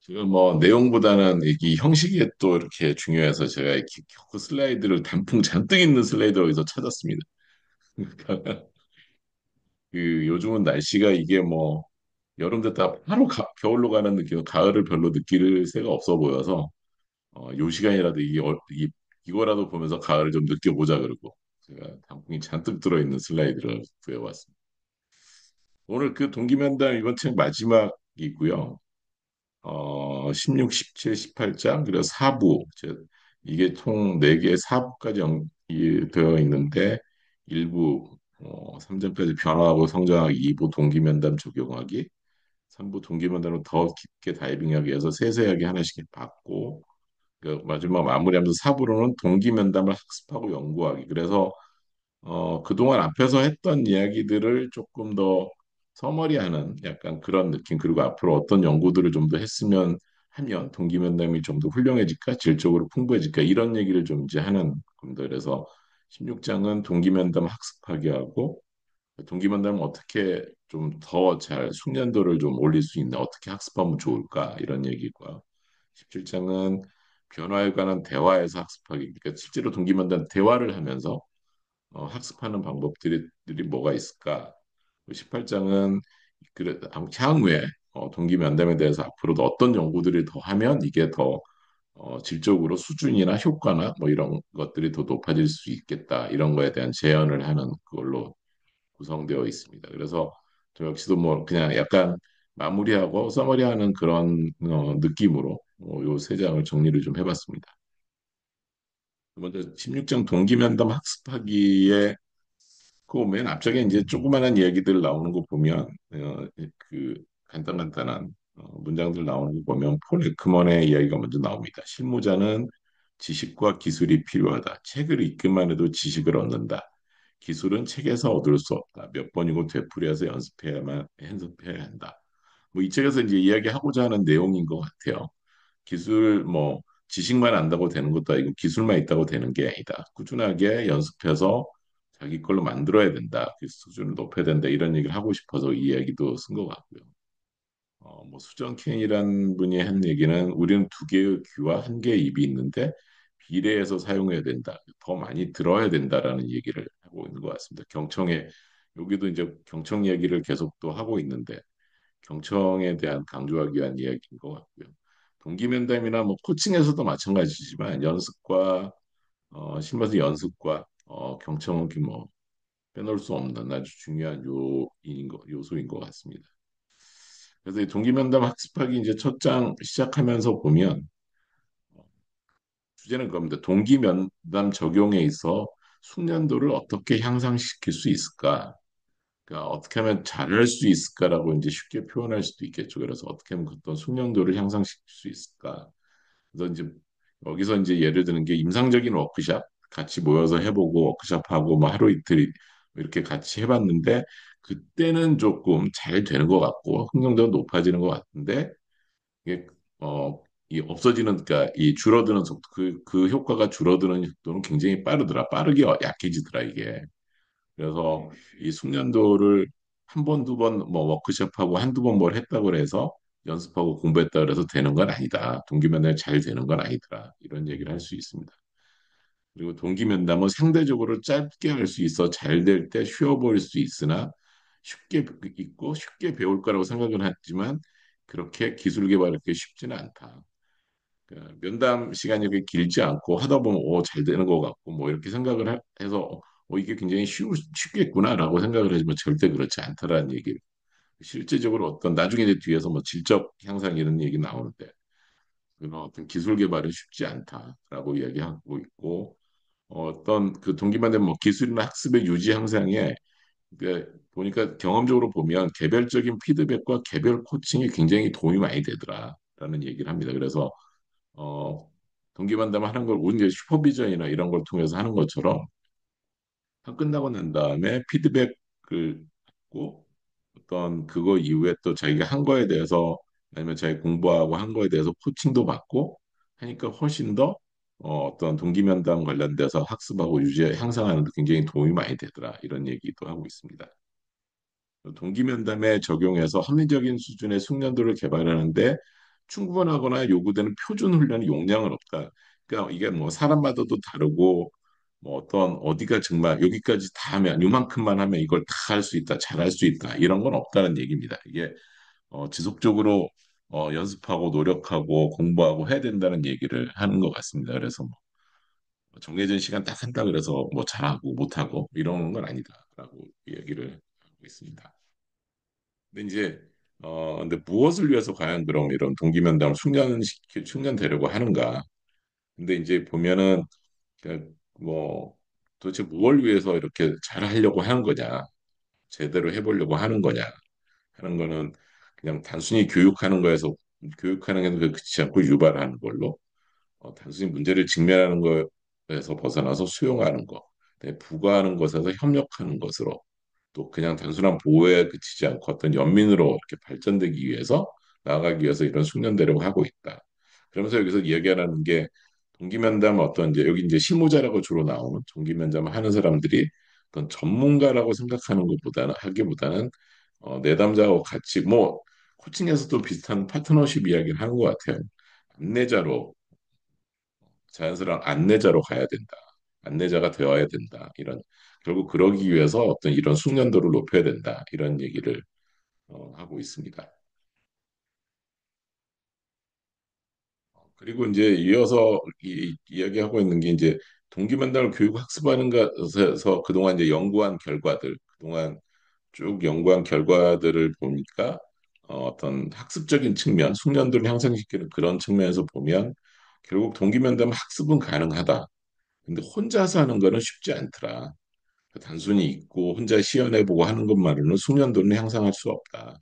지금 뭐 내용보다는 이 형식이 또 이렇게 중요해서 제가 이렇게 그 슬라이드를 단풍 잔뜩 있는 슬라이드를 어디서 찾았습니다. 그러니까 그 요즘은 날씨가 이게 뭐 여름 됐다 바로 겨울로 가는 느낌, 가을을 별로 느낄 새가 없어 보여서 요 시간이라도 이거라도 보면서 가을을 좀 느껴보자 그러고 제가 단풍이 잔뜩 들어있는 슬라이드를 구해왔습니다. 오늘 그 동기면담 이번 책 마지막이고요. 16, 17, 18장, 그리고 4부. 이게 총 4개의 4부까지 되어 있는데, 1부, 3장까지 변화하고 성장하기, 2부 동기면담 적용하기, 3부 동기면담으로 더 깊게 다이빙하기 위해서 세세하게 하나씩 받고, 그 마지막 마무리하면서 4부로는 동기면담을 학습하고 연구하기. 그래서 그동안 앞에서 했던 이야기들을 조금 더 서머리하는 약간 그런 느낌, 그리고 앞으로 어떤 연구들을 좀 더 했으면 하면 동기면담이 좀 더 훌륭해질까, 질적으로 풍부해질까, 이런 얘기를 좀 이제 하는 겁니다. 그래서 16장은 동기면담 학습하게 하고, 동기면담을 어떻게 좀 더 잘 숙련도를 좀 올릴 수 있나, 어떻게 학습하면 좋을까, 이런 얘기고요. 17장은 변화에 관한 대화에서 학습하기, 그러니까 실제로 동기면담 대화를 하면서 학습하는 방법들이 뭐가 있을까? 18장은 그래, 향후에 동기면담에 대해서 앞으로도 어떤 연구들이 더 하면 이게 더 질적으로 수준이나 효과나 뭐 이런 것들이 더 높아질 수 있겠다. 이런 거에 대한 제안을 하는 그걸로 구성되어 있습니다. 그래서 저 역시도 뭐 그냥 약간 마무리하고 서머리하는 그런 느낌으로 요세 장을 정리를 좀 해봤습니다. 먼저 16장 동기면담 학습하기에 그 맨 앞쪽에 이제 조그마한 얘기들 나오는 거 보면 그 간단한 문장들 나오는 거 보면 폴 에크먼의 이야기가 먼저 나옵니다. 실무자는 지식과 기술이 필요하다. 책을 읽기만 해도 지식을 얻는다. 기술은 책에서 얻을 수 없다. 몇 번이고 되풀이해서 연습해야 한다. 뭐 이 책에서 이제 이야기하고자 하는 내용인 것 같아요. 기술 뭐 지식만 안다고 되는 것도 아니고 기술만 있다고 되는 게 아니다. 꾸준하게 연습해서 자기 걸로 만들어야 된다. 그 수준을 높여야 된다. 이런 얘기를 하고 싶어서 이 이야기도 쓴 것 같고요. 뭐 수정 켄이란 분이 한 얘기는 우리는 두 개의 귀와 한 개의 입이 있는데 비례해서 사용해야 된다. 더 많이 들어야 된다라는 얘기를 하고 있는 것 같습니다. 여기도 이제 경청 얘기를 계속 또 하고 있는데 경청에 대한 강조하기 위한 이야기인 것 같고요. 동기면담이나 뭐 코칭에서도 마찬가지지만 실무에서 연습과 경청은 뭐 빼놓을 수 없는 아주 중요한 요소인 것 같습니다. 그래서 이 동기면담 학습하기 이제 첫 장 시작하면서 보면 주제는 그겁니다. 동기면담 적용에 있어 숙련도를 어떻게 향상시킬 수 있을까? 그러니까 어떻게 하면 잘할 수 있을까라고 이제 쉽게 표현할 수도 있겠죠. 그래서 어떻게 하면 어떤 숙련도를 향상시킬 수 있을까? 그래서 이제 여기서 이제 예를 드는 게 임상적인 워크샵 같이 모여서 해보고 워크샵하고 뭐 하루 이틀 이렇게 같이 해봤는데 그때는 조금 잘 되는 것 같고 흥정도가 높아지는 것 같은데 이게 이 없어지는 그러니까 이 줄어드는 속도 그 효과가 줄어드는 속도는 굉장히 빠르게 약해지더라 이게. 그래서 이 숙련도를 한 번, 두 번 뭐 워크숍하고 한두 번 뭘 했다고 해서 연습하고 공부했다 그래서 되는 건 아니다. 동기면담이 잘 되는 건 아니더라. 이런 얘기를 할 수 있습니다. 그리고 동기면담은 상대적으로 짧게 할 수 있어 잘 될 때 쉬워 보일 수 있으나 쉽게 있고 쉽게 배울 거라고 생각은 하지만 그렇게 기술 개발이 그렇게 쉽지는 않다. 그러니까 면담 시간이 그렇게 길지 않고 하다 보면 잘 되는 것 같고 뭐 이렇게 해서 이게 굉장히 쉽겠구나라고 생각을 하지만 절대 그렇지 않다라는 얘기를 실제적으로 어떤 나중에 이제 뒤에서 뭐 질적 향상 이런 얘기 나오는데 그런 어떤 기술 개발은 쉽지 않다라고 이야기하고 있고 어떤 그 동기만 되면 뭐 기술이나 학습의 유지 향상에 보니까 경험적으로 보면 개별적인 피드백과 개별 코칭이 굉장히 도움이 많이 되더라라는 얘기를 합니다. 그래서 어, 동기만담 하는 걸 우리 이제 슈퍼비전이나 이런 걸 통해서 하는 것처럼 한 끝나고 난 다음에 피드백을 받고 어떤 그거 이후에 또 자기가 한 거에 대해서 아니면 자기 공부하고 한 거에 대해서 코칭도 받고 하니까 훨씬 더 어떤 동기면담 관련돼서 학습하고 향상하는 데 굉장히 도움이 많이 되더라 이런 얘기도 하고 있습니다. 동기면담에 적용해서 합리적인 수준의 숙련도를 개발하는데 충분하거나 요구되는 표준 훈련의 용량은 없다. 그러니까 이게 뭐 사람마다도 다르고 뭐 어떤 어디가 정말 여기까지 다 하면 요만큼만 하면 이걸 다 할 수 있다, 잘할 수 있다 이런 건 없다는 얘기입니다. 이게 지속적으로 연습하고 노력하고 공부하고 해야 된다는 얘기를 하는 것 같습니다. 그래서 뭐 정해진 시간 딱 한다 그래서 뭐 잘하고 못하고 이런 건 아니다라고 얘기를 하고 있습니다. 근데 이제 근데 무엇을 위해서 과연 그럼 이런 동기면담을 숙련되려고 하는가? 근데 이제 보면은 그뭐 도대체 무엇을 위해서 이렇게 잘하려고 하는 거냐? 제대로 해보려고 하는 거냐? 하는 거는 그냥 단순히 교육하는 거에서 그치지 않고 유발하는 걸로 단순히 문제를 직면하는 거에서 벗어나서 수용하는 거, 네, 부과하는 것에서 협력하는 것으로 또 그냥 단순한 보호에 그치지 않고 어떤 연민으로 이렇게 발전되기 위해서 나아가기 위해서 이런 숙련되려고 하고 있다. 그러면서 여기서 이야기하는 게 동기면담 어떤 이제 여기 이제 실무자라고 주로 나오는 동기면담을 하는 사람들이 어떤 전문가라고 생각하는 것보다는 하기보다는 내담자하고 같이 뭐 코칭에서도 비슷한 파트너십 이야기를 하는 것 같아요. 안내자로 자연스러운 안내자로 가야 된다. 안내자가 되어야 된다. 이런 결국 그러기 위해서 어떤 이런 숙련도를 높여야 된다. 이런 얘기를 하고 있습니다. 그리고 이제 이어서 이야기하고 있는 게 이제 동기만담을 교육 학습하는 것에서 그동안 이제 연구한 결과들, 그동안 쭉 연구한 결과들을 보니까 어떤 학습적인 측면, 숙련도를 향상시키는 그런 측면에서 보면 결국 동기면담 학습은 가능하다. 근데 혼자서 하는 거는 쉽지 않더라. 단순히 있고 혼자 시연해보고 하는 것만으로는 숙련도는 향상할 수 없다.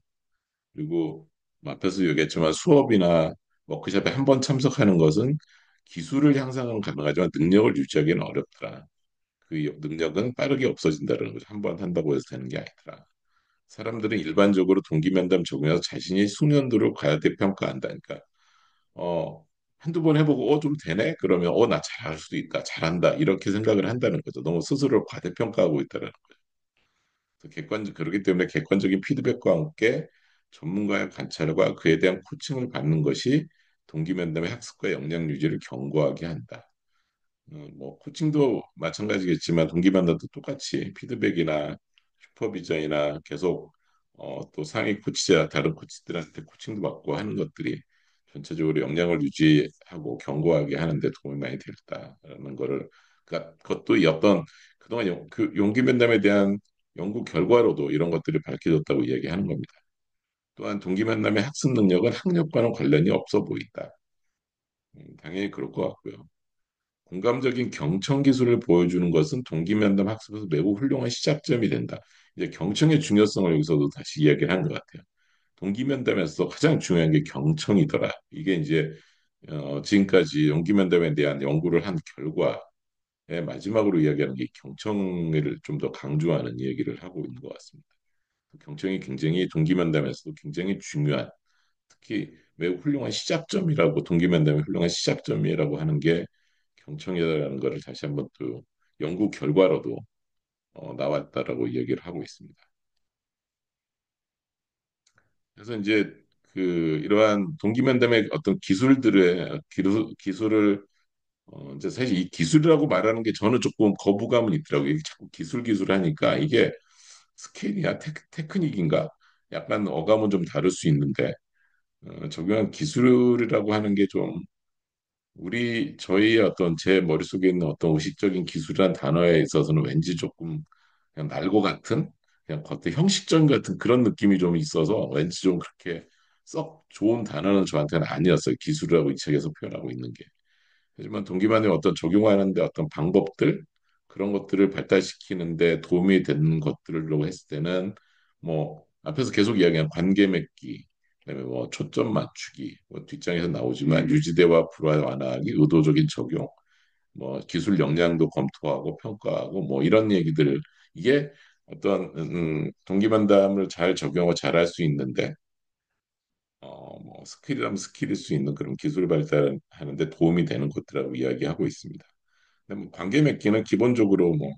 그리고 뭐 앞에서 얘기했지만 수업이나 워크숍에 한 번 참석하는 것은 기술을 향상은 가능하지만 능력을 유지하기는 어렵더라. 그 능력은 빠르게 없어진다는 거죠. 한 번 한다고 해서 되는 게 아니더라. 사람들은 일반적으로 동기면담 적용해서 자신이 숙련도를 과대평가한다. 그러니까 한두 번 해보고 좀 되네? 그러면 나 잘할 수도 있다. 잘한다. 이렇게 생각을 한다는 거죠. 너무 스스로를 과대평가하고 있다는 그렇기 때문에 객관적인 피드백과 함께 전문가의 관찰과 그에 대한 코칭을 받는 것이 동기면담의 학습과 역량 유지를 견고하게 한다. 뭐 코칭도 마찬가지겠지만 동기만담도 똑같이 피드백이나 슈퍼비전이나 계속 또 상위 코치자 다른 코치들한테 코칭도 받고 하는 것들이 전체적으로 역량을 유지하고 견고하게 하는데 도움이 많이 됐다라는 거를 그러니까 그것도 이 어떤 그동안 그 용기 면담에 대한 연구 결과로도 이런 것들이 밝혀졌다고 이야기하는 겁니다. 또한 동기 만남의 학습 능력은 학력과는 관련이 없어 보인다. 당연히 그럴 것 같고요. 공감적인 경청 기술을 보여주는 것은 동기면담 학습에서 매우 훌륭한 시작점이 된다. 이제 경청의 중요성을 여기서도 다시 이야기를 한 것 같아요. 동기면담에서 가장 중요한 게 경청이더라. 이게 이제 지금까지 동기면담에 대한 연구를 한 결과의 마지막으로 이야기하는 게 경청을 좀 더 강조하는 이야기를 하고 있는 것 같습니다. 경청이 굉장히 동기면담에서도 굉장히 중요한 특히 매우 훌륭한 시작점이라고 동기면담의 훌륭한 시작점이라고 하는 게 경청이라는 것을 다시 한번 또 연구 결과로도 나왔다라고 이야기를 하고 있습니다. 그래서 이제 그 이러한 동기면담의 어떤 기술을 이제 사실 이 기술이라고 말하는 게 저는 조금 거부감은 있더라고요. 이게 자꾸 기술 하니까 이게 스킬이야 테크닉인가? 약간 어감은 좀 다를 수 있는데 적용한 기술이라고 하는 게 좀 저희 어떤 제 머릿속에 있는 어떤 의식적인 기술이란 단어에 있어서는 왠지 조금 그냥 날고 같은 그냥 겉에 형식적인 같은 그런 느낌이 좀 있어서 왠지 좀 그렇게 썩 좋은 단어는 저한테는 아니었어요. 기술이라고 이 책에서 표현하고 있는 게. 하지만 동기만의 어떤 적용하는데 어떤 방법들 그런 것들을 발달시키는데 도움이 되는 것들로 했을 때는 뭐 앞에서 계속 이야기한 관계 맺기 그다음에 뭐 초점 맞추기 뭐 뒷장에서 나오지만 유지대화 불화 완화하기 의도적인 적용 뭐 기술 역량도 검토하고 평가하고 뭐 이런 얘기들 이게 어떤 동기만담을 잘 적용하고 잘할 수 있는데 뭐 스킬이라면 스킬일 수 있는 그런 기술 발달하는데 도움이 되는 것들이라고 이야기하고 있습니다. 근데 뭐 관계 맺기는 기본적으로 뭐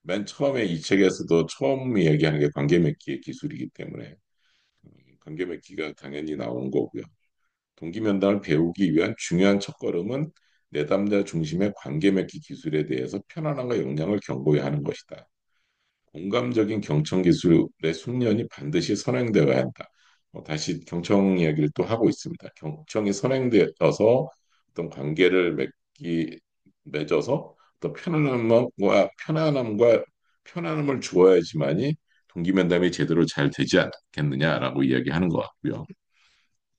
맨 처음에 이 책에서도 처음 이야기하는 게 관계 맺기의 기술이기 때문에 관계 맺기가 당연히 나오는 거고요. 동기면담을 배우기 위한 중요한 첫걸음은 내담자 중심의 관계 맺기 기술에 대해서 편안함과 역량을 경고히 하는 것이다. 공감적인 경청 기술의 숙련이 반드시 선행되어야 한다. 다시 경청 이야기를 또 하고 있습니다. 경청이 선행되어서 어떤 관계를 맺어서 어떤 편안함을 주어야지만이 동기면담이 제대로 잘 되지 않겠느냐라고 이야기하는 것 같고요.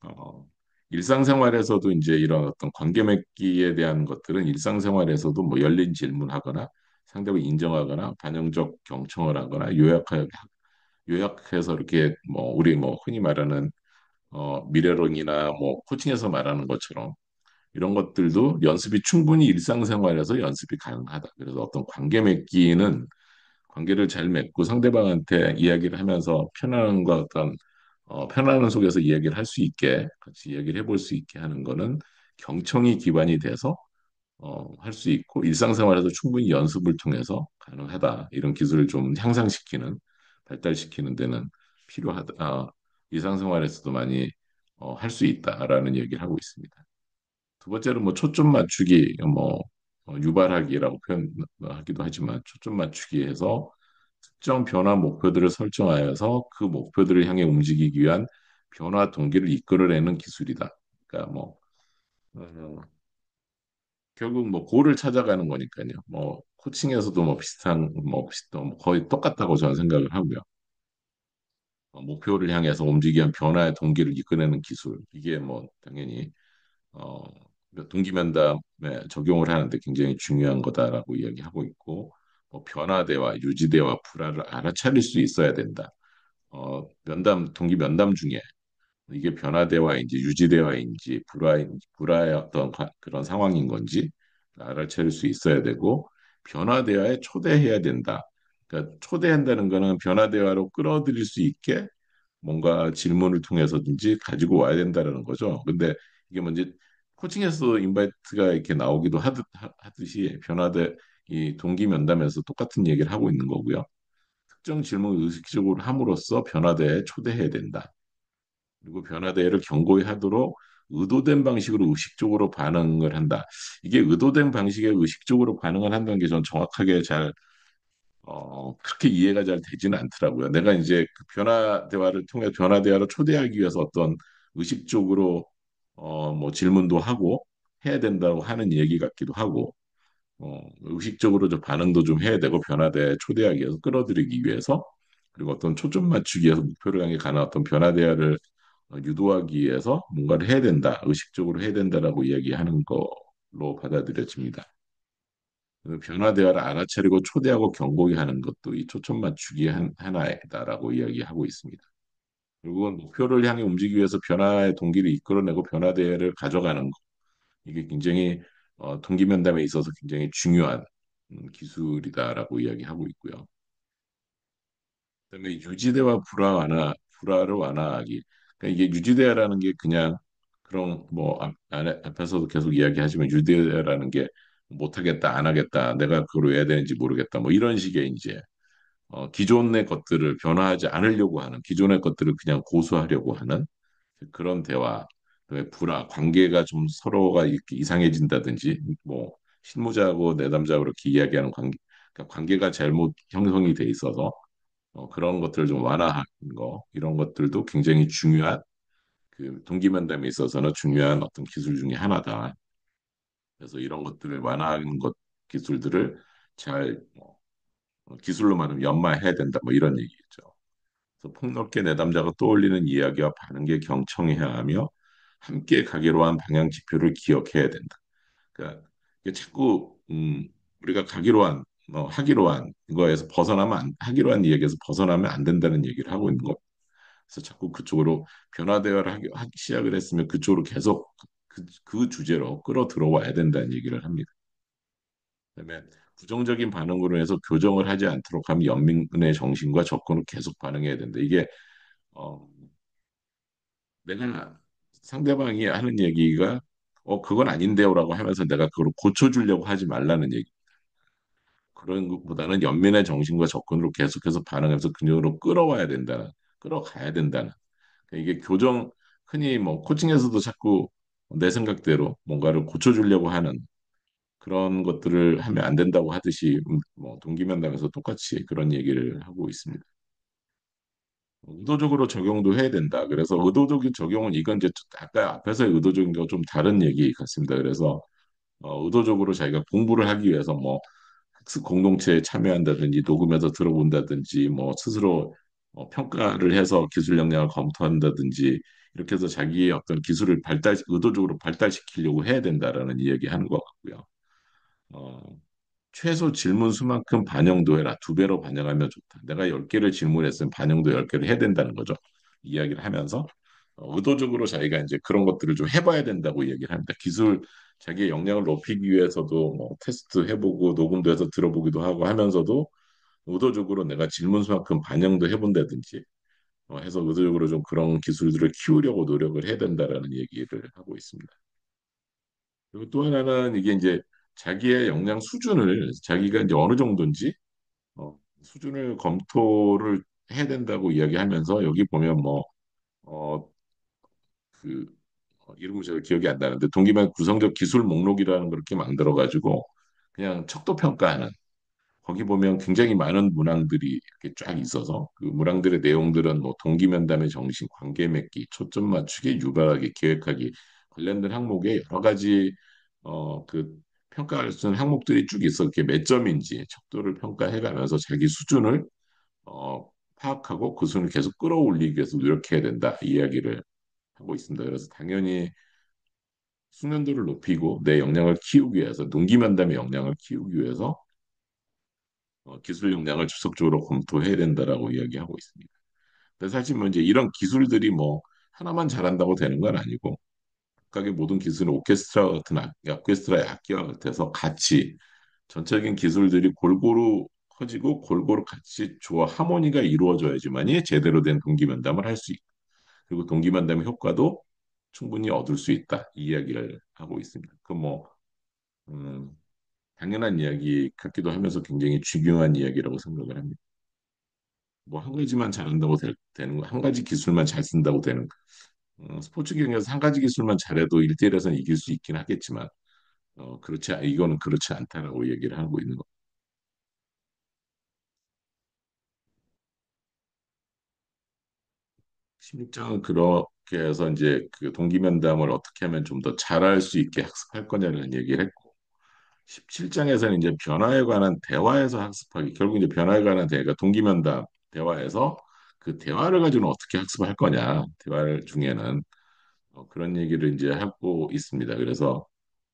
어, 일상생활에서도 이제 이런 어떤 관계 맺기에 대한 것들은 일상생활에서도 뭐 열린 질문하거나 상대방을 인정하거나 반영적 경청을 하거나 요약해서 이렇게 뭐 우리 뭐 흔히 말하는 미래론이나 뭐 코칭에서 말하는 것처럼 이런 것들도 연습이 충분히 일상생활에서 연습이 가능하다. 그래서 어떤 관계 맺기는 관계를 잘 맺고 상대방한테 이야기를 하면서 편안함과 어떤 편안함 속에서 이야기를 할 수 있게 같이 이야기를 해볼 수 있게 하는 거는 경청이 기반이 돼서 할 수 있고 일상생활에서 충분히 연습을 통해서 가능하다. 이런 기술을 좀 향상시키는 발달시키는 데는 필요하다. 일상생활에서도 많이 할 수 있다라는 얘기를 하고 있습니다. 두 번째로 뭐 초점 맞추기, 뭐 유발하기라고 표현하기도 하지만 초점 맞추기 해서 특정 변화 목표들을 설정하여서 그 목표들을 향해 움직이기 위한 변화 동기를 이끌어내는 기술이다. 그러니까 뭐 어, 결국 뭐 고를 찾아가는 거니까요. 뭐 코칭에서도 뭐 비슷한 뭐 거의 똑같다고 저는 생각을 하고요. 목표를 향해서 움직이기 위한 변화의 동기를 이끌어내는 기술 이게 뭐 당연히 어, 동기면담에 적용을 하는데 굉장히 중요한 거다라고 이야기하고 있고 뭐 변화대와 유지대와 불화를 알아차릴 수 있어야 된다. 동기 면담 중에 이게 변화대화인지 유지대화인지 불화의 어떤 그런 상황인 건지 알아차릴 수 있어야 되고 변화대화에 초대해야 된다. 그러니까 초대한다는 거는 변화대화로 끌어들일 수 있게 뭔가 질문을 통해서든지 가지고 와야 된다는 거죠. 근데 이게 뭔지 코칭에서 인바이트가 이렇게 나오기도 하듯이 변화대 이 동기 면담에서 똑같은 얘기를 하고 있는 거고요. 특정 질문을 의식적으로 함으로써 변화대에 초대해야 된다. 그리고 변화대회를 견고히 하도록 의도된 방식으로 의식적으로 반응을 한다. 이게 의도된 방식에 의식적으로 반응을 한다는 게 전 정확하게 잘 그렇게 이해가 잘 되지는 않더라고요. 내가 이제 그 변화 대화를 통해 변화 대화를 초대하기 위해서 어떤 의식적으로 뭐 질문도 하고 해야 된다고 하는 얘기 같기도 하고 의식적으로 좀 반응도 좀 해야 되고 변화대에 초대하기 위해서 끌어들이기 위해서 그리고 어떤 초점 맞추기 위해서 목표를 향해 가는 어떤 변화 대화를 유도하기 위해서 뭔가를 해야 된다, 의식적으로 해야 된다라고 이야기하는 걸로 받아들여집니다. 그 변화 대화를 알아차리고 초대하고 경고히 하는 것도 이 초점 맞추기의 하나이다라고 이야기하고 있습니다. 그리고 목표를 향해 움직이기 위해서 변화의 동기를 이끌어내고 변화 대화를 가져가는 것. 이게 굉장히 동기 면담에 있어서 굉장히 중요한 기술이다라고 이야기하고 있고요. 그다음에 유지대와 불화를 완화하기. 그러니까 이게 유지대라는 게 그냥 그런 뭐 앞에서도 계속 이야기하지만 유지대라는 게 못하겠다, 안 하겠다, 내가 그걸 왜 해야 되는지 모르겠다, 뭐 이런 식의 이제 기존의 것들을 변화하지 않으려고 하는 기존의 것들을 그냥 고수하려고 하는 그런 대화, 그다음에 관계가 좀 서로가 이렇게 이상해진다든지, 뭐 실무자하고 내담자하고 이렇게 이야기하는 그러니까 관계가 잘못 형성이 돼 있어서 그런 것들을 좀 완화하는 거, 이런 것들도 굉장히 중요한 그 동기면담에 있어서는 중요한 어떤 기술 중에 하나다. 그래서 이런 것들을 완화하는 것 기술들을 잘 기술로 말하면 연마해야 된다. 뭐 이런 얘기겠죠. 그래서 폭넓게 내담자가 떠올리는 이야기와 반응에 경청해야 하며 함께 가기로 한 방향 지표를 기억해야 된다. 그러니까 이게 자꾸 우리가 가기로 한 하기로 한 이거에서 하기로 한 이야기에서 벗어나면 안 된다는 얘기를 하고 있는 거. 그래서 자꾸 그쪽으로 변화 대화를 하기 시작을 했으면 그쪽으로 계속 그 주제로 끌어 들어와야 된다는 얘기를 합니다. 그다음에 부정적인 반응으로 해서 교정을 하지 않도록 하면 연민의 정신과 접근을 계속 반응해야 된다. 이게 어, 내가 상대방이 하는 얘기가 그건 아닌데요라고 하면서 내가 그걸 고쳐주려고 하지 말라는 얘기. 그런 것보다는 연민의 정신과 접근으로 계속해서 반응해서 그녀로 끌어와야 된다는, 끌어가야 된다는. 그러니까 이게 흔히 뭐 코칭에서도 자꾸 내 생각대로 뭔가를 고쳐주려고 하는 그런 것들을 하면 안 된다고 하듯이 뭐 동기면담에서 똑같이 그런 얘기를 하고 있습니다. 의도적으로 적용도 해야 된다. 그래서 의도적인 적용은 이건 이제 아까 앞에서의 의도적인 거 좀 다른 얘기 같습니다. 그래서 의도적으로 자기가 공부를 하기 위해서 뭐 학습 공동체에 참여한다든지 녹음해서 들어본다든지 뭐 스스로 평가를 해서 기술 역량을 검토한다든지 이렇게 해서 자기의 어떤 기술을 의도적으로 발달시키려고 해야 된다라는 이야기하는 것 같고요. 어, 최소 질문 수만큼 반영도 해라. 두 배로 반영하면 좋다. 내가 10개를 질문했으면 반영도 10개를 해야 된다는 거죠. 이야기를 하면서 의도적으로 자기가 이제 그런 것들을 좀 해봐야 된다고 이야기를 합니다. 자기의 역량을 높이기 위해서도 뭐 테스트 해보고 녹음도 해서 들어보기도 하고 하면서도 의도적으로 내가 질문 수만큼 반영도 해본다든지 해서 의도적으로 좀 그런 기술들을 키우려고 노력을 해야 된다라는 얘기를 하고 있습니다. 그리고 또 하나는 이게 이제 자기의 역량 수준을 자기가 이제 어느 정도인지 수준을 검토를 해야 된다고 이야기하면서 여기 보면 뭐 어, 그 이름이 제가 기억이 안 나는데 동기만 구성적 기술 목록이라는 걸 이렇게 만들어 가지고 그냥 척도 평가하는 거기 보면 굉장히 많은 문항들이 이렇게 쫙 있어서 그 문항들의 내용들은 뭐 동기면담의 정신, 관계 맺기, 초점 맞추기, 유발하기, 기획하기 관련된 항목에 여러 가지 그 평가할 수 있는 항목들이 쭉 있어 이렇게 몇 점인지 척도를 평가해가면서 자기 수준을 어, 파악하고 그 수준을 계속 끌어올리기 위해서 노력해야 된다 이 이야기를 하고 있습니다. 그래서 당연히 숙련도를 높이고 내 역량을 키우기 위해서 동기면담의 역량을 키우기 위해서 기술 역량을 지속적으로 검토해야 된다라고 이야기하고 있습니다. 근데 사실 뭐 이제 이런 기술들이 뭐 하나만 잘한다고 되는 건 아니고 각각의 모든 기술은 오케스트라의 악기와 같아서 같이 전체적인 기술들이 골고루 커지고 골고루 같이 조화 하모니가 이루어져야지만이 제대로 된 동기면담을 할 수 있고 그리고 동기면담의 효과도 충분히 얻을 수 있다 이 이야기를 하고 있습니다. 그뭐 음, 당연한 이야기 같기도 하면서 굉장히 중요한 이야기라고 생각을 합니다. 뭐 한 가지만 잘한다고 되는 거, 한 가지 기술만 잘 쓴다고 되는 거. 스포츠 경기에서 한 가지 기술만 잘해도 1대1에서는 이길 수 있긴 하겠지만, 이거는 그렇지 않다라고 얘기를 하고 있는 거. 심리학은 그렇게 해서 이제 그 동기면담을 어떻게 하면 좀 더 잘할 수 있게 학습할 거냐는 얘기를 했고, 17장에서는 이제 변화에 관한 대화에서 학습하기, 결국 이제 변화에 관한 대화가 동기면담 대화에서 그 대화를 가지고는 어떻게 학습할 거냐, 대화 중에는 그런 얘기를 이제 하고 있습니다. 그래서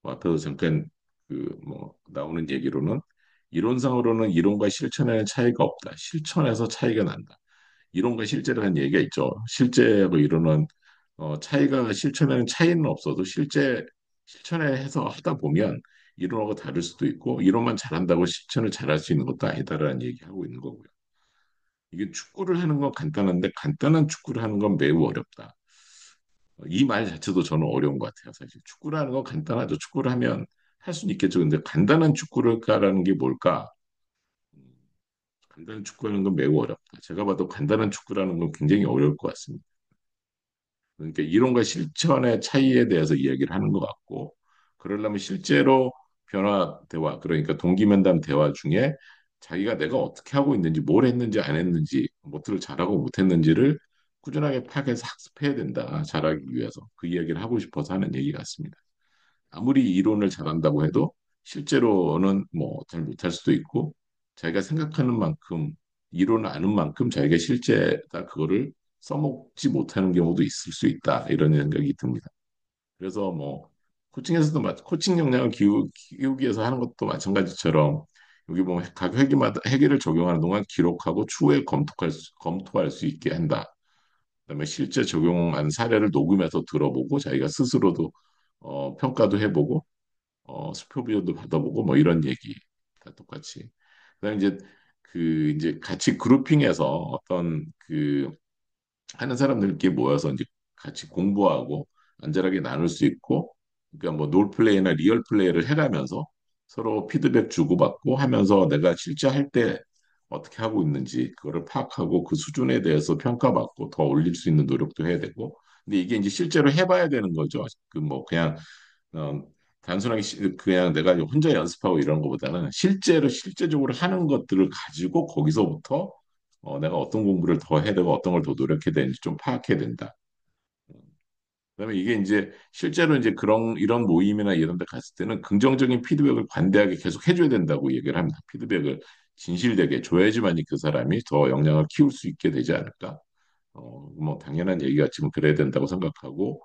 뭐 앞에서 잠깐 그 뭐 나오는 얘기로는 이론상으로는 이론과 실천에는 차이가 없다. 실천에서 차이가 난다. 이론과 실제라는 얘기가 있죠. 실제하고 이론은 차이가 실천에는 차이는 없어도 실천에 해서 하다 보면 이론하고 다를 수도 있고 이론만 잘한다고 실천을 잘할 수 있는 것도 아니다라는 얘기하고 있는 거고요. 이게 축구를 하는 건 간단한데 간단한 축구를 하는 건 매우 어렵다. 이 말 자체도 저는 어려운 것 같아요. 사실 축구라는 건 간단하죠. 축구를 하면 할 수는 있겠죠. 근데 간단한 축구를까라는 게 뭘까? 음, 간단한 축구하는 건 매우 어렵다. 제가 봐도 간단한 축구라는 건 굉장히 어려울 것 같습니다. 그러니까 이론과 실천의 차이에 대해서 이야기를 하는 것 같고, 그러려면 실제로 변화 대화, 그러니까 동기면담 대화 중에 자기가 내가 어떻게 하고 있는지, 뭘 했는지 안 했는지, 뭐를 잘하고 못했는지를 꾸준하게 파악해서 학습해야 된다. 잘하기 위해서. 그 이야기를 하고 싶어서 하는 얘기 같습니다. 아무리 이론을 잘한다고 해도 실제로는 뭐 잘 못할 수도 있고 자기가 생각하는 만큼 이론을 아는 만큼 자기가 실제다 그거를 써먹지 못하는 경우도 있을 수 있다 이런 생각이 듭니다. 그래서 뭐 코칭 역량을 키우기 위해서 하는 것도 마찬가지처럼 여기 보면 각 회기마다 회계를 적용하는 동안 기록하고 추후에 검토할 수 있게 한다. 그다음에 실제 적용한 사례를 녹음해서 들어보고 자기가 스스로도 평가도 해보고 수표 비용도 받아보고 뭐 이런 얘기 다 똑같이. 그다음에 이제 같이 그룹핑해서 어떤 그 하는 사람들끼리 모여서 이제 같이 공부하고 안전하게 나눌 수 있고 그러니까 뭐 롤플레이나 리얼 플레이를 해가면서 서로 피드백 주고받고 하면서 내가 실제 할 때 어떻게 하고 있는지 그거를 파악하고 그 수준에 대해서 평가받고 더 올릴 수 있는 노력도 해야 되고 근데 이게 이제 실제로 해봐야 되는 거죠. 그 뭐 그냥 어, 단순하게 그냥 내가 혼자 연습하고 이런 것보다는 실제로 실제적으로 하는 것들을 가지고 거기서부터 내가 어떤 공부를 더 해야 되고 어떤 걸 더 노력해야 되는지 좀 파악해야 된다. 그다음에 이게 이제 실제로 이제 그런 이런 모임이나 이런 데 갔을 때는 긍정적인 피드백을 관대하게 계속 해줘야 된다고 얘기를 합니다. 피드백을 진실되게 줘야지만이 그 사람이 더 역량을 키울 수 있게 되지 않을까? 뭐 당연한 얘기 같지만 그래야 된다고 생각하고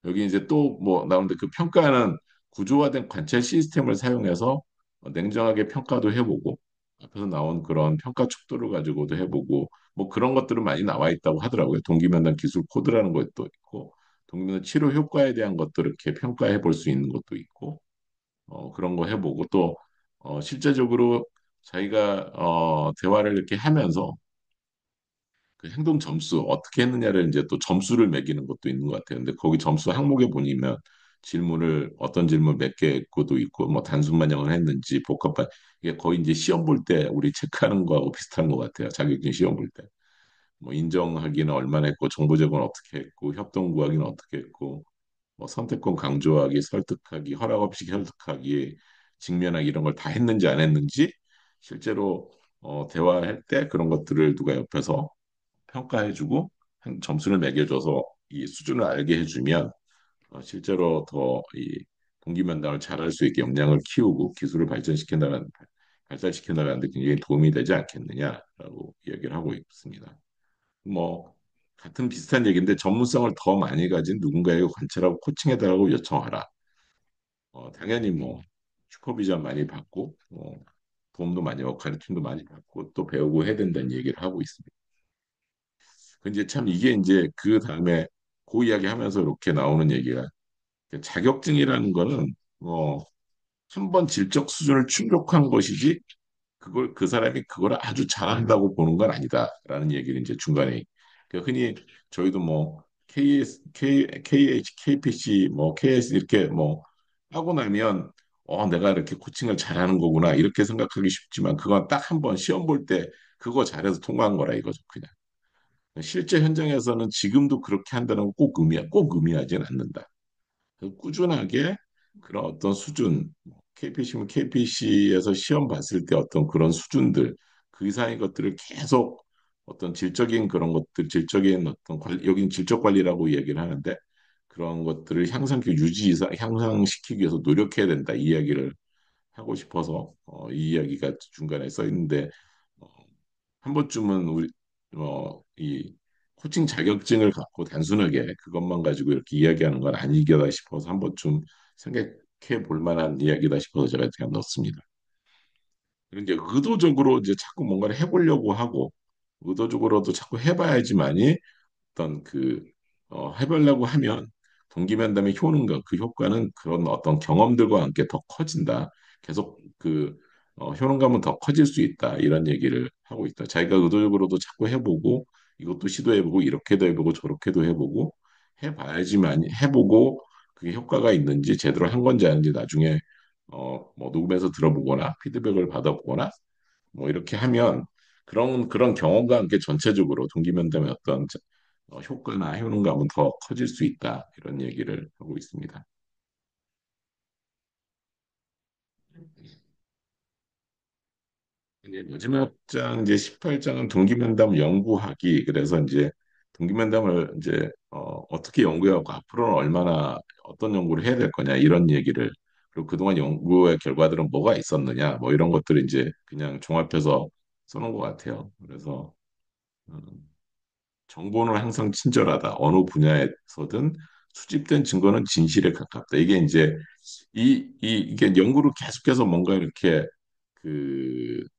여기 이제 또 뭐 나오는데 그 평가는 구조화된 관찰 시스템을 사용해서 냉정하게 평가도 해보고 앞에서 나온 그런 평가 척도를 가지고도 해보고 뭐 그런 것들은 많이 나와 있다고 하더라고요. 동기면담 기술 코드라는 것도 있고 동기면담 치료 효과에 대한 것들을 이렇게 평가해 볼 수 있는 것도 있고 그런 거 해보고 또 실제적으로 자기가 대화를 이렇게 하면서 그 행동 점수 어떻게 했느냐를 이제 또 점수를 매기는 것도 있는 것 같아요. 근데 거기 점수 항목에 보면 질문을 어떤 질문 몇 개 했고도 있고 뭐 단순 반영을 했는지 복합 반 이게 거의 이제 시험 볼 때 우리 체크하는 거하고 비슷한 것 같아요. 자격증 시험 볼 때. 뭐 인정하기는 얼마나 했고 정보 제공은 어떻게 했고 협동 구하기는 어떻게 했고 뭐 선택권 강조하기 설득하기 허락 없이 설득하기 직면하기 이런 걸 다 했는지 안 했는지 실제로 대화할 때 그런 것들을 누가 옆에서 평가해주고 점수를 매겨줘서 이 수준을 알게 해주면 실제로 더 이 동기면담을 잘할 수 있게 역량을 키우고 기술을 발달시켜 나가는데 굉장히 도움이 되지 않겠느냐라고 이야기를 하고 있습니다. 뭐 같은 비슷한 얘기인데 전문성을 더 많이 가진 누군가에게 관찰하고 코칭해달라고 요청하라. 당연히 뭐 슈퍼비전 많이 받고 도움도 많이 받고 가르침도 많이 받고 또 배우고 해야 된다는 얘기를 하고 있습니다. 근데 참 이게 이제 그 다음에 그 이야기 하면서 이렇게 나오는 얘기가 자격증이라는 거는 한 번 질적 수준을 충족한 것이지 그걸 그 사람이 그걸 아주 잘한다고 보는 건 아니다라는 얘기를 이제 중간에 흔히 저희도 뭐 KS, KH, KPC, 뭐 KS 이렇게 뭐 하고 나면 내가 이렇게 코칭을 잘하는 거구나 이렇게 생각하기 쉽지만 그건 딱 한 번 시험 볼 때 그거 잘해서 통과한 거라 이거죠 그냥. 실제 현장에서는 지금도 그렇게 한다는 건 꼭 의미하지는 않는다. 꾸준하게 그런 어떤 수준, KPC면 KPC에서 시험 봤을 때 어떤 그런 수준들, 그 이상의 것들을 계속 어떤 질적인 그런 것들, 질적인 어떤 여긴 질적 관리라고 얘기를 하는데 그런 것들을 향상시키기 위해서 노력해야 된다. 이 이야기를 하고 싶어서 이 이야기가 중간에 써 있는데 어, 한 번쯤은 이 코칭 자격증을 갖고 단순하게 그것만 가지고 이렇게 이야기하는 건 아니겠다 싶어서 한 번쯤 생각해 볼 만한 이야기다 싶어서 제가 그냥 넣습니다. 그리고 이제 의도적으로 이제 자꾸 뭔가를 해보려고 하고 의도적으로도 자꾸 해봐야지만이 어떤 해보려고 하면 동기면담의 효능과 그 효과는 그런 어떤 경험들과 함께 더 커진다. 계속 효능감은 더 커질 수 있다. 이런 얘기를 하고 있다. 자기가 의도적으로도 자꾸 해보고 이것도 시도해보고 이렇게도 해보고 저렇게도 해보고 해봐야지만 해보고 그게 효과가 있는지 제대로 한 건지 아닌지 나중에 뭐 녹음해서 들어보거나 피드백을 받아보거나 뭐 이렇게 하면 그런 경험과 함께 전체적으로 동기면담의 어떤 효과나 효능감은 더 커질 수 있다. 이런 얘기를 하고 있습니다. 이제 마지막 장 이제 18장은 동기면담 연구하기. 그래서 이제 동기면담을 이제 어떻게 연구하고 앞으로는 얼마나 어떤 연구를 해야 될 거냐 이런 얘기를 그리고 그동안 연구의 결과들은 뭐가 있었느냐 뭐 이런 것들을 이제 그냥 종합해서 써놓은 것 같아요. 그래서 음, 정보는 항상 친절하다. 어느 분야에서든 수집된 증거는 진실에 가깝다. 이게 이제 이게 연구를 계속해서 뭔가 이렇게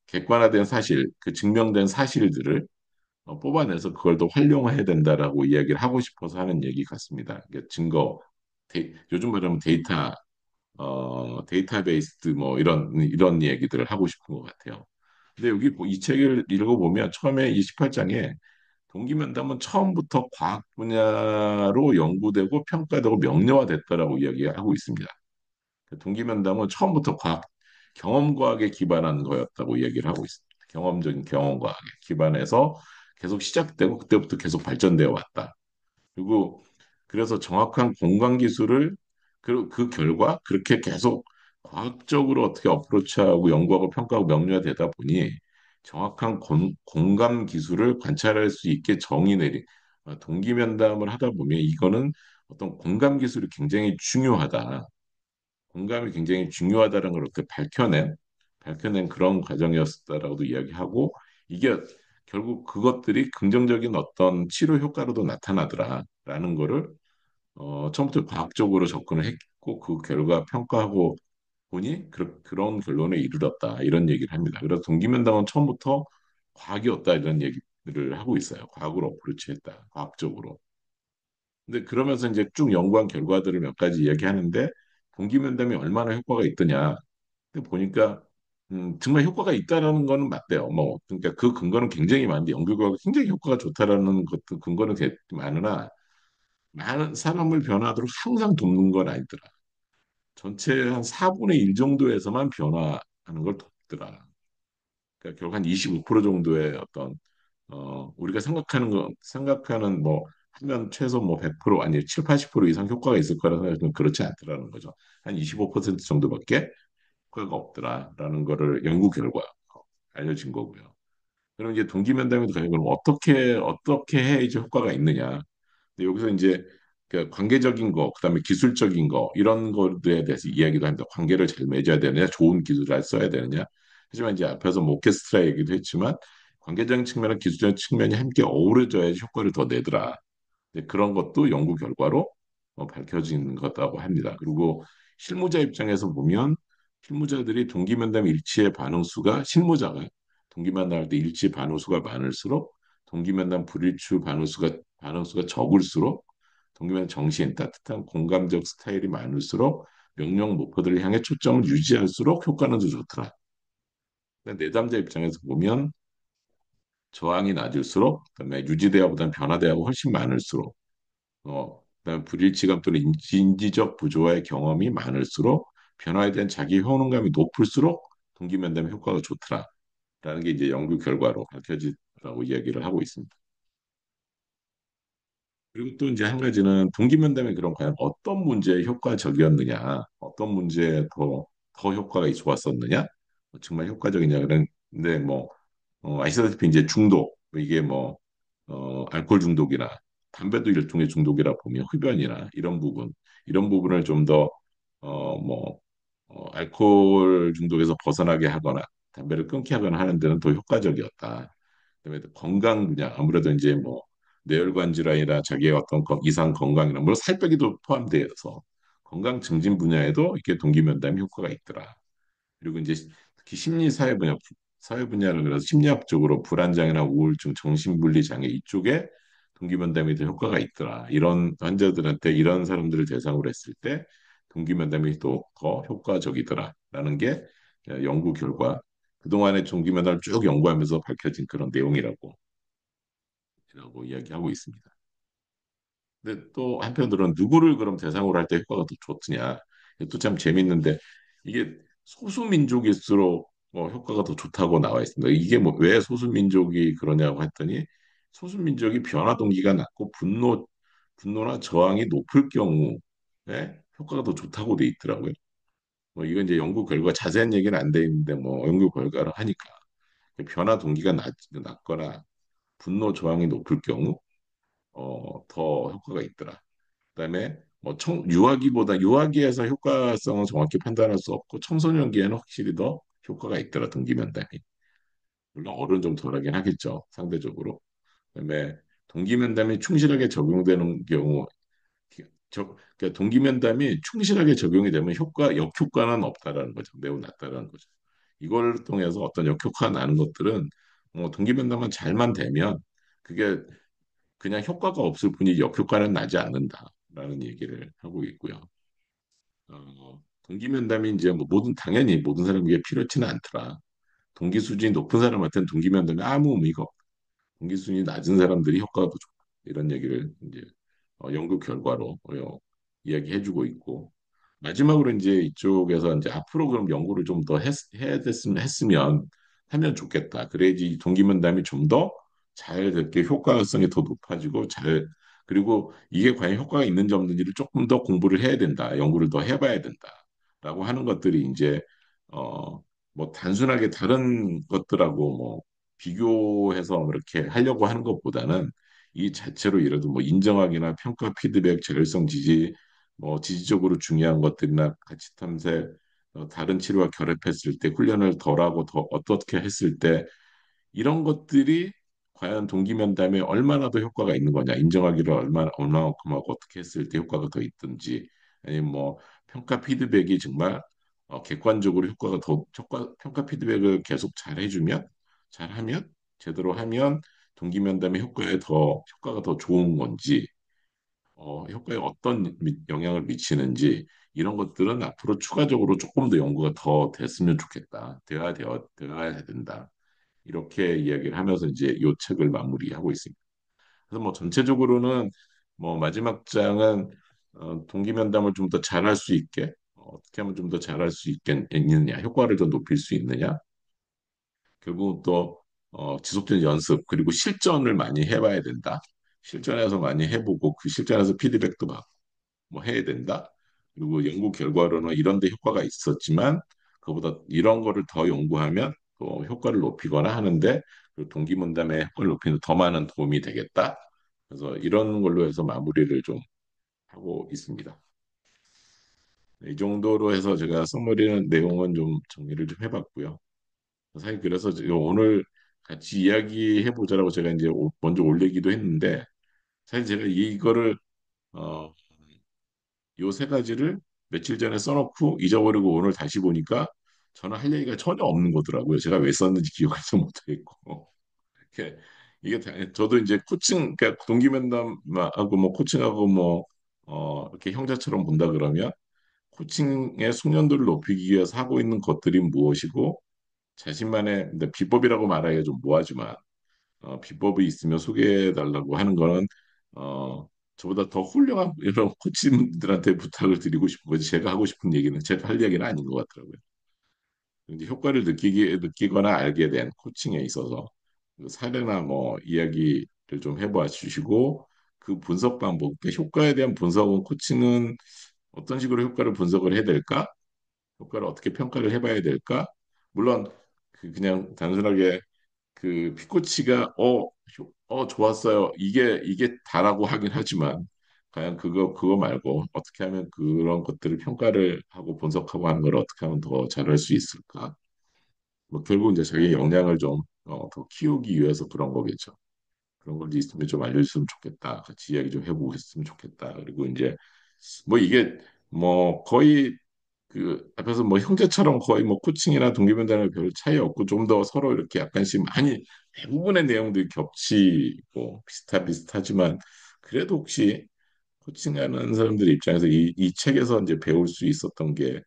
객관화된 사실, 그 증명된 사실들을 뽑아내서 그걸 더 활용해야 된다라고 이야기를 하고 싶어서 하는 얘기 같습니다. 이게 요즘 말하면 데이터베이스드 뭐 이런 얘기들을 하고 싶은 것 같아요. 근데 여기 이 책을 읽어보면 처음에 이 18장에 동기면담은 처음부터 과학 분야로 연구되고 평가되고 명료화됐다라고 이야기하고 있습니다. 동기면담은 처음부터 경험과학에 기반한 거였다고 얘기를 하고 있습니다. 경험적인 경험과학에 기반해서 계속 시작되고 그때부터 계속 발전되어 왔다. 그리고 그래서 정확한 공간 기술을 그 결과 그렇게 계속 과학적으로 어떻게 어프로치하고 연구하고 평가하고 명료화 되다 보니 정확한 공감 기술을 관찰할 수 있게 정의 내리 동기면담을 하다 보면 이거는 어떤 공감 기술이 굉장히 중요하다. 공감이 굉장히 중요하다는 걸 어떻게 밝혀낸 그런 과정이었다라고도 이야기하고 이게 결국 그것들이 긍정적인 어떤 치료 효과로도 나타나더라라는 거를 처음부터 과학적으로 접근을 했고 그 결과 평가하고 보니 그런 결론에 이르렀다 이런 얘기를 합니다. 그래서 동기면담은 처음부터 과학이었다 이런 얘기를 하고 있어요. 과학으로 어프로치했다. 과학적으로. 근데 그러면서 이제 쭉 연구한 결과들을 몇 가지 이야기하는데 동기면담이 얼마나 효과가 있더냐. 근데 보니까 정말 효과가 있다라는 거는 맞대요. 뭐 그러니까 그 근거는 굉장히 많은데 연구 결과가 굉장히 효과가 좋다라는 것도 근거는 많으나 많은 사람을 변화하도록 항상 돕는 건 아니더라. 전체 한 4분의 1 정도에서만 변화하는 걸 돕더라. 그러니까 결국 한 25% 정도의 어떤 우리가 생각하는 뭐 하면 최소 뭐 100% 아니 7, 80% 이상 효과가 있을 거라고 생각하면 그렇지 않더라는 거죠. 한 25% 정도밖에 효과가 없더라라는 거를 연구 결과 알려진 거고요. 그럼 이제 동기면담에도 가면 그럼 어떻게 해 이제 효과가 있느냐? 근데 여기서 이제 그 관계적인 거, 그다음에 기술적인 거 이런 거에 대해서 이야기도 합니다. 관계를 잘 맺어야 되느냐, 좋은 기술을 써야 되느냐. 하지만 이제 앞에서 뭐 오케스트라 얘기도 했지만 관계적인 측면과 기술적인 측면이 함께 어우러져야지 효과를 더 내더라. 네, 그런 것도 연구 결과로 밝혀진 거다고 합니다. 그리고 실무자 입장에서 보면 실무자들이 동기면담 일치의 반응수가 실무자가 동기면담할 때 일치 반응수가 많을수록 동기면담 불일치 반응수가 적을수록 동기면담 정신 따뜻한 공감적 스타일이 많을수록 명령 목표들을 향해 초점을 유지할수록 효과는 더 좋더라. 근데 내담자 입장에서 보면 저항이 낮을수록 그다음에 유지대화보다는 변화대화가 훨씬 많을수록 그다음에 불일치감 또는 인지적 부조화의 경험이 많을수록 변화에 대한 자기 효능감이 높을수록 동기면담의 효과가 좋더라라는 게 이제 연구 결과로 밝혀지라고 이야기를 하고 있습니다. 그리고 또 이제 한 가지는 동기면담이 그럼 과연 어떤 문제에 효과적이었느냐, 어떤 문제에 더 효과가 좋았었느냐, 정말 효과적이냐 그런데 뭐 아시다시피 이제 중독 이게 뭐 알코올 중독이나 담배도 일종의 중독이라 보면 흡연이나 이런 부분을 좀 더 알코올 중독에서 벗어나게 하거나 담배를 끊게 하거나 하는 데는 더 효과적이었다. 그다음에 또 건강 분야 아무래도 이제 뭐 뇌혈관 질환이나 자기의 어떤 이상 건강이나 물론 살 빼기도 포함되어서 건강 증진 분야에도 이렇게 동기면담 효과가 있더라. 그리고 이제 특히 사회 분야를 그래서 심리학적으로 불안장애나 우울증, 정신분리 장애 이쪽에 동기면담이 더 효과가 있더라. 이런 환자들한테 이런 사람들을 대상으로 했을 때 동기면담이 또 더 효과적이더라라는 게 연구 결과 그동안의 동기면담을 쭉 연구하면서 밝혀진 그런 내용이라고 이야기하고 있습니다. 근데 또 한편으로는 누구를 그럼 대상으로 할 때 효과가 더 좋느냐? 이것도 참 재밌는데 이게 소수민족일수록 효과가 더 좋다고 나와 있습니다. 이게 뭐 왜 소수민족이 그러냐고 했더니 소수민족이 변화 동기가 낮고 분노나 저항이 높을 경우에 효과가 더 좋다고 돼 있더라고요. 뭐 이건 이제 연구 결과 자세한 얘기는 안 돼 있는데 뭐 연구 결과를 하니까 변화 동기가 낮거나 분노 저항이 높을 경우 더 효과가 있더라. 그다음에 뭐 유아기에서 효과성은 정확히 판단할 수 없고 청소년기에는 확실히 더 효과가 있더라 동기면담이. 물론 어른 좀 덜하긴 하겠죠 상대적으로. 그다음에 동기면담이 충실하게 적용되는 경우 그러니까 동기면담이 충실하게 적용이 되면 역효과는 없다라는 거죠. 매우 낮다라는 거죠. 이걸 통해서 어떤 역효과가 나는 것들은 동기면담만 잘만 되면 그게 그냥 효과가 없을 뿐이지 역효과는 나지 않는다라는 얘기를 하고 있고요. 동기면담이 이제 뭐 당연히 모든 사람에게 필요치는 않더라. 동기 수준이 높은 사람한테는 동기면담이 아무 의미가 없다. 동기 수준이 낮은 사람들이 효과가 더 좋다. 이런 얘기를 이제 연구 결과로 이야기해주고 있고 마지막으로 이제 이쪽에서 이제 앞으로 그럼 연구를 좀 더 했으면 하면 좋겠다. 그래야지 동기면담이 좀 더 잘 이렇게 효과성이 더 높아지고 잘 그리고 이게 과연 효과가 있는지 없는지를 조금 더 공부를 해야 된다. 연구를 더 해봐야 된다라고 하는 것들이 이제 어 뭐 단순하게 다른 것들하고 뭐 비교해서 뭐 이렇게 하려고 하는 것보다는 이 자체로 예를 들어 뭐 인정학이나 평가, 피드백, 재결성 지지, 뭐 지지적으로 중요한 것들이나 가치 탐색, 다른 치료와 결합했을 때 훈련을 덜하고 더 어떻게 했을 때 이런 것들이 과연 동기면담에 얼마나 더 효과가 있는 거냐, 인정하기를 얼마만큼 하고 어떻게 했을 때 효과가 더 있든지, 아니면 뭐 평가 피드백이 정말 객관적으로 효과가 더 평가 피드백을 계속 잘 해주면, 잘하면, 제대로 하면 동기면담의 효과가 더 좋은 건지, 효과에 어떤 영향을 미치는지 이런 것들은 앞으로 추가적으로 조금 더 연구가 더 됐으면 좋겠다. 되어야 된다. 이렇게 이야기를 하면서 이제 이 책을 마무리하고 있습니다. 그래서 뭐 전체적으로는 뭐 마지막 장은 동기면담을 좀 더 잘할 수 있게 어떻게 하면 좀 더 잘할 수 있느냐, 효과를 더 높일 수 있느냐, 결국 또 지속적인 연습 그리고 실전을 많이 해봐야 된다. 실전에서 많이 해보고 그 실전에서 피드백도 받고 뭐 해야 된다. 그리고 연구 결과로는 이런 데 효과가 있었지만 그보다 이런 거를 더 연구하면 또 효과를 높이거나 하는데 그 동기문담의 효과를 높이는 더 많은 도움이 되겠다. 그래서 이런 걸로 해서 마무리를 좀 하고 있습니다. 이 정도로 해서 제가 써머리는 내용은 좀 정리를 좀 해봤고요. 사실 그래서 지금 오늘 같이 이야기해 보자라고 제가 이제 먼저 올리기도 했는데 사실 제가 이거를 어, 요 세 가지를 며칠 전에 써놓고 잊어버리고 오늘 다시 보니까 저는 할 얘기가 전혀 없는 거더라고요. 제가 왜 썼는지 기억하지 못하겠고. 이게 저도 이제 그러니까 동기면담하고 뭐 코칭하고 뭐 이렇게 형제처럼 본다 그러면 코칭의 숙련도를 높이기 위해서 하고 있는 것들이 무엇이고 자신만의 근데 비법이라고 말하기가 좀 뭐하지만 비법이 있으면 소개해 달라고 하는 거는 어, 저보다 더 훌륭한 이런 코치들한테 부탁을 드리고 싶은 거지 제가 하고 싶은 얘기는 제가 할 얘기는 아닌 것 같더라고요. 이제 효과를 느끼거나 알게 된 코칭에 있어서 그 사례나 뭐 이야기를 좀 해봐 주시고 그 분석 방법, 그 효과에 대한 분석은 코칭은 어떤 식으로 효과를 분석을 해야 될까? 효과를 어떻게 평가를 해봐야 될까? 물론 그냥 단순하게 그 피코치가 좋았어요. 이게 다라고 하긴 하지만 과연 그거 말고 어떻게 하면 그런 것들을 평가를 하고 분석하고 하는 걸 어떻게 하면 더 잘할 수 있을까? 뭐 결국 이제 자기 역량을 좀 더 키우기 위해서 그런 거겠죠. 그런 걸 있으면 좀 알려줬으면 좋겠다. 같이 이야기 좀 해보고 했으면 좋겠다. 그리고 이제 뭐 이게 뭐 거의 그 앞에서 뭐 형제처럼 거의 뭐 코칭이나 동기부여는 별 차이 없고 좀 더 서로 이렇게 약간씩 많이 대부분의 내용들이 겹치고 비슷하지만 그래도 혹시 코칭하는 사람들 입장에서 이 책에서 이제 배울 수 있었던 게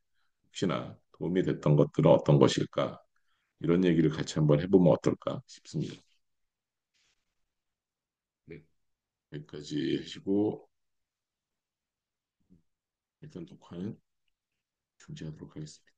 혹시나 도움이 됐던 것들은 어떤 것일까? 이런 얘기를 같이 한번 해보면 어떨까 싶습니다. 네, 여기까지 하시고 일단 녹화는 중지하도록 하겠습니다.